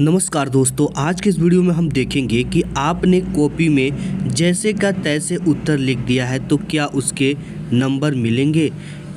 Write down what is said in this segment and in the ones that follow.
नमस्कार दोस्तों, आज के इस वीडियो में हम देखेंगे कि आपने कॉपी में जैसे का तैसे उत्तर लिख दिया है तो क्या उसके नंबर मिलेंगे,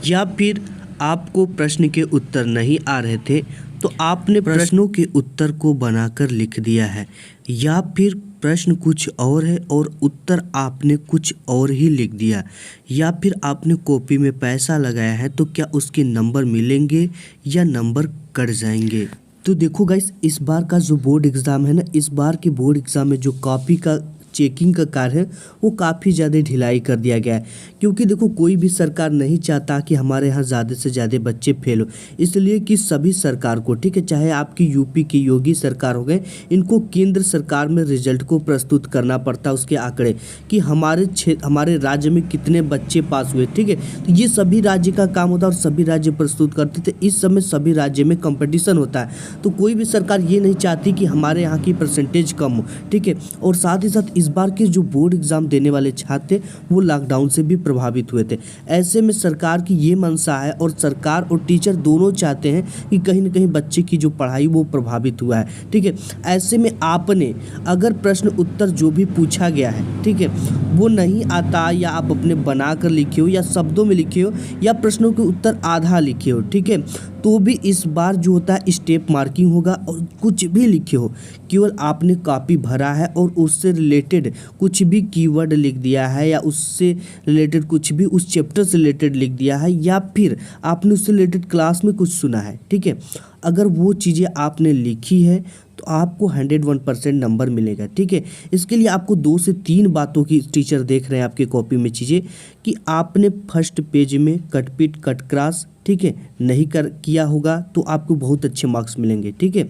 या फिर आपको प्रश्न के उत्तर नहीं आ रहे थे तो आपने प्रश्नों के उत्तर को बनाकर लिख दिया है, या फिर प्रश्न कुछ और है और उत्तर आपने कुछ और ही लिख दिया, या फिर आपने कॉपी में पैसा लगाया है तो क्या उसके नंबर मिलेंगे या नंबर कट जाएंगे। तो देखो गाइस, इस बार का जो बोर्ड एग्ज़ाम है ना, इस बार के बोर्ड एग्ज़ाम में जो कॉपी का चेकिंग का कार्य है वो काफ़ी ज़्यादा ढिलाई कर दिया गया है, क्योंकि देखो कोई भी सरकार नहीं चाहता कि हमारे यहाँ ज़्यादा से ज़्यादा बच्चे फेल हो। इसलिए कि सभी सरकार को, ठीक है, चाहे आपकी यूपी की योगी सरकार हो गए, इनको केंद्र सरकार में रिजल्ट को प्रस्तुत करना पड़ता है, उसके आंकड़े कि हमारे राज्य में कितने बच्चे पास हुए, ठीक है। तो ये सभी राज्य का काम होता है और सभी राज्य प्रस्तुत करते थे। इस समय सभी राज्य में कंपटीशन होता है, तो कोई भी सरकार ये नहीं चाहती कि हमारे यहाँ की परसेंटेज कम हो, ठीक है। और साथ ही साथ इस बार के जो बोर्ड एग्जाम देने वाले छात्र थे वो लॉकडाउन से भी प्रभावित हुए थे। ऐसे में सरकार की ये मंशा है और सरकार और टीचर दोनों चाहते हैं कि कहीं ना कहीं बच्चे की जो पढ़ाई वो प्रभावित हुआ है, ठीक है। ऐसे में आपने अगर प्रश्न उत्तर जो भी पूछा गया है, ठीक है, वो नहीं आता, या आप अपने बना कर लिखे हो या शब्दों में लिखे हो या प्रश्नों के उत्तर आधा लिखे हो, ठीक है, तो भी इस बार जो होता है स्टेप मार्किंग होगा। और कुछ भी लिखे हो, केवल आपने कॉपी भरा है और उससे रिलेटेड कुछ भी कीवर्ड लिख दिया है, या उससे रिलेटेड कुछ भी उस चैप्टर से रिलेटेड लिख दिया है, या फिर आपने उससे रिलेटेड क्लास में कुछ सुना है, ठीक है, अगर वो चीज़ें आपने लिखी है तो आपको 101% नंबर मिलेगा, ठीक है। इसके लिए आपको 2 से 3 बातों की टीचर देख रहे हैं आपके कॉपी में चीज़ें, कि आपने फर्स्ट पेज में कट पीट कट क्रॉस, ठीक है, नहीं किया होगा तो आपको बहुत अच्छे मार्क्स मिलेंगे, ठीक है,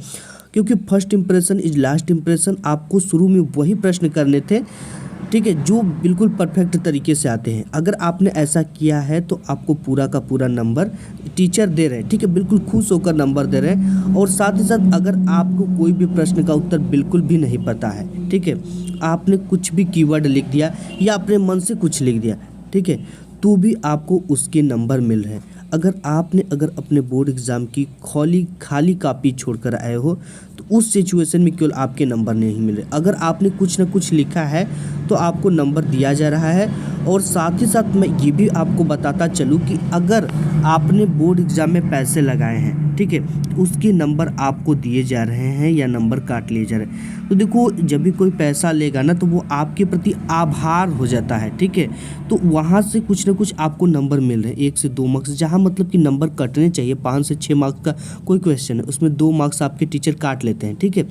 क्योंकि first impression is last impression. आपको शुरू में वही प्रश्न करने थे, ठीक है, जो बिल्कुल परफेक्ट तरीके से आते हैं। अगर आपने ऐसा किया है तो आपको पूरा का पूरा नंबर टीचर दे रहे हैं, ठीक है, बिल्कुल खुश होकर नंबर दे रहे हैं। और साथ ही साथ अगर आपको कोई भी प्रश्न का उत्तर बिल्कुल भी नहीं पता है, ठीक है, आपने कुछ भी कीवर्ड लिख दिया या अपने मन से कुछ लिख दिया, ठीक है, तो भी आपको उसके नंबर मिल रहे हैं। अगर अपने बोर्ड एग्ज़ाम की खाली कॉपी छोड़कर आए हो तो उस सिचुएशन में केवल आपके नंबर नहीं मिल रहे। अगर आपने कुछ ना कुछ लिखा है तो आपको नंबर दिया जा रहा है। और साथ ही साथ मैं ये भी आपको बताता चलूँ कि अगर आपने बोर्ड एग्ज़ाम में पैसे लगाए हैं, ठीक है, उसके नंबर आपको दिए जा रहे हैं या नंबर काट लिए जा रहे हैं। तो देखो, जब भी कोई पैसा लेगा ना तो वो आपके प्रति आभार हो जाता है, ठीक है, तो वहाँ से कुछ ना कुछ आपको नंबर मिल रहे हैं, 1 से 2 मार्क्स, जहाँ मतलब कि नंबर कटने चाहिए 5 से 6 मार्क्स का कोई क्वेश्चन है, उसमें 2 मार्क्स आपके टीचर काट लेते हैं, ठीक है,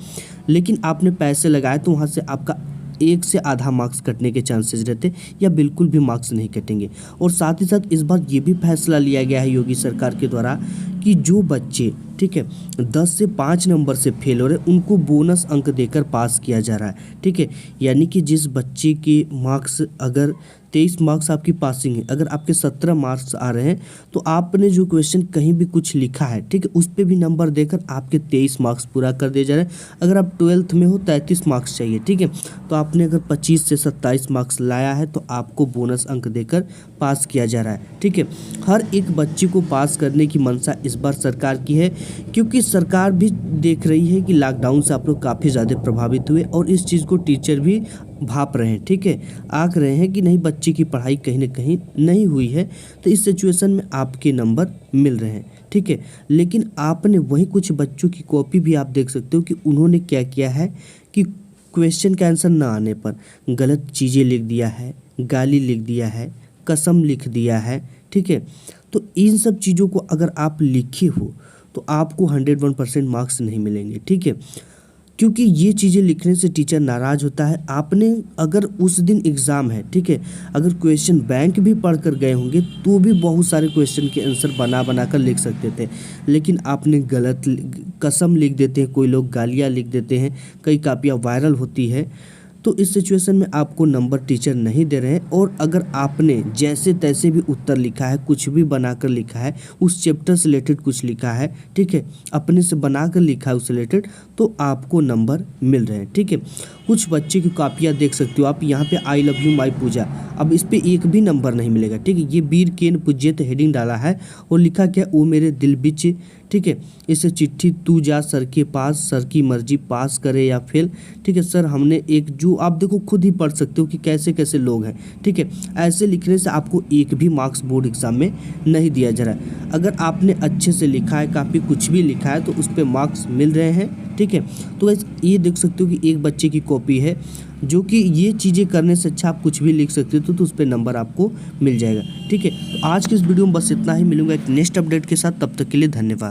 लेकिन आपने पैसे लगाए तो वहाँ से आपका 1 से आधा मार्क्स कटने के चांसेस रहते, या बिल्कुल भी मार्क्स नहीं कटेंगे। और साथ ही साथ इस बार ये भी फैसला लिया गया है योगी सरकार के द्वारा कि जो बच्चे, ठीक है, 10 से 5 नंबर से फेल हो रहे उनको बोनस अंक देकर पास किया जा रहा है, ठीक है। यानी कि जिस बच्चे के मार्क्स, अगर 23 मार्क्स आपकी पासिंग है, अगर आपके 17 मार्क्स आ रहे हैं तो आपने जो क्वेश्चन कहीं भी कुछ लिखा है, ठीक है, उस पर भी नंबर देकर आपके 23 मार्क्स पूरा कर दिए जा रहे हैं। अगर आप 12th में हो 33 मार्क्स चाहिए, ठीक है, तो आपने अगर 25 से 27 मार्क्स लाया है तो आपको बोनस अंक देकर पास किया जा रहा है, ठीक है। हर एक बच्चे को पास करने की मंशा इस बार सरकार की है, क्योंकि सरकार भी देख रही है कि लॉकडाउन से आप लोग काफ़ी ज़्यादा प्रभावित हुए और इस चीज़ को टीचर भी भाप रहे हैं, ठीक है, आंक रहे हैं कि नहीं, बच्चे की पढ़ाई कहीं ना कहीं नहीं हुई है, तो इस सिचुएशन में आपके नंबर मिल रहे हैं, ठीक है। लेकिन आपने वही कुछ बच्चों की कॉपी भी आप देख सकते हो कि उन्होंने क्या किया है कि क्वेश्चन का आंसर ना आने पर गलत चीज़ें लिख दिया है, गाली लिख दिया है, कसम लिख दिया है, ठीक है। तो इन सब चीज़ों को अगर आप लिखे हो तो आपको 101% मार्क्स नहीं मिलेंगे, ठीक है, क्योंकि ये चीज़ें लिखने से टीचर नाराज़ होता है। आपने अगर उस दिन एग्ज़ाम है, ठीक है, अगर क्वेश्चन बैंक भी पढ़ कर गए होंगे तो भी बहुत सारे क्वेश्चन के आंसर बना कर लिख सकते थे, लेकिन आपने गलत कसम लिख देते हैं, कोई लोग गालियाँ लिख देते हैं, कई कापियाँ वायरल होती है, तो इस सिचुएशन में आपको नंबर टीचर नहीं दे रहे हैं। और अगर आपने जैसे तैसे भी उत्तर लिखा है, कुछ भी बनाकर लिखा है, उस चैप्टर से रिलेटेड कुछ लिखा है, ठीक है, अपने से बनाकर लिखा है उस रिलेटेड, तो आपको नंबर मिल रहे हैं, ठीक है। कुछ बच्चे की कॉपियाँ देख सकते हो आप, यहाँ पे आई लव यू माई पूजा, अब इस पर एक भी नंबर नहीं मिलेगा, ठीक है। ये वीर केन पूज्यत हेडिंग डाला है और लिखा क्या, वो मेरे दिल बिच ठीक है। इसे चिट्ठी तू जा सर के पास, सर की मर्जी पास करे या फेल। ठीक है सर, हमने एक जो आप देखो खुद ही पढ़ सकते हो कि कैसे कैसे लोग हैं। ठीक है, ऐसे लिखने से आपको एक भी मार्क्स बोर्ड एग्जाम में नहीं दिया जा रहा है। अगर आपने अच्छे से लिखा है, काफ़ी कुछ भी लिखा है तो उस पर मार्क्स मिल रहे हैं। ठीक है, तो गाइस ये देख सकते हो कि एक बच्चे की कॉपी है जो कि ये चीज़ें करने से अच्छा आप कुछ भी लिख सकते हो तो उस पर नंबर आपको मिल जाएगा। ठीक है, तो आज के इस वीडियो में बस इतना ही। मिलूंगा एक नेक्स्ट अपडेट के साथ, तब तक के लिए धन्यवाद।